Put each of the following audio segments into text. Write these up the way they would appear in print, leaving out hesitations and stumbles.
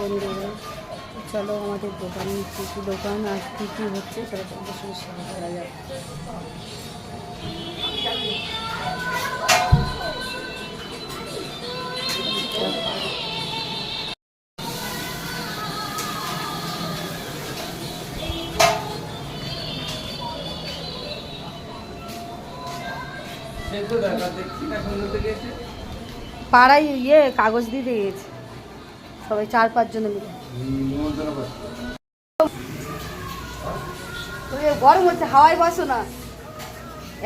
Phone দেবে। চলো আমাদের দোকানে কী কী দোকান আর কী কী হচ্ছে চলো তোমাদের সঙ্গে শেয়ার করা যাক। পাড়ায় কাগজ দিতে গেছে সবাই 4-5 জনে মিলে। গরম হচ্ছে, হাওয়ায় বসো না,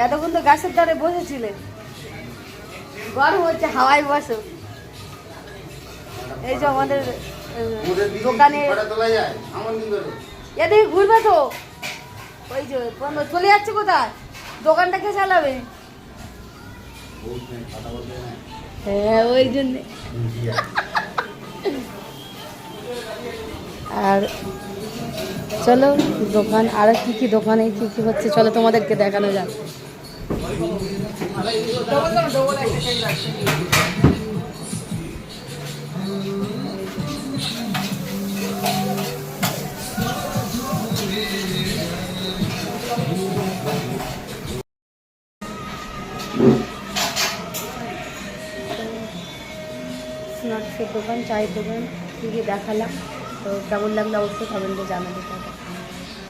এতক্ষণ তো গাছের ধারে বসেছিলে। গরম হচ্ছে, হাওয়ায় বসো। এই যে আমাদের দোকানে এদিকে ঘুরবে তো, ওই যে চলে যাচ্ছে কোথায়, দোকানটা কে চালাবে? হ্যাঁ ওই জন্যে। আর চলো দোকান আর কি কি দোকানে কি কি হচ্ছে চলো তোমাদেরকে দেখানো যাক। স্ন্যাক্সের দোকান, চায়ের দোকান, কী কী দেখালাম, তো কেমন লাগলো অবশ্যই কমেন্টে জানাতে পারো।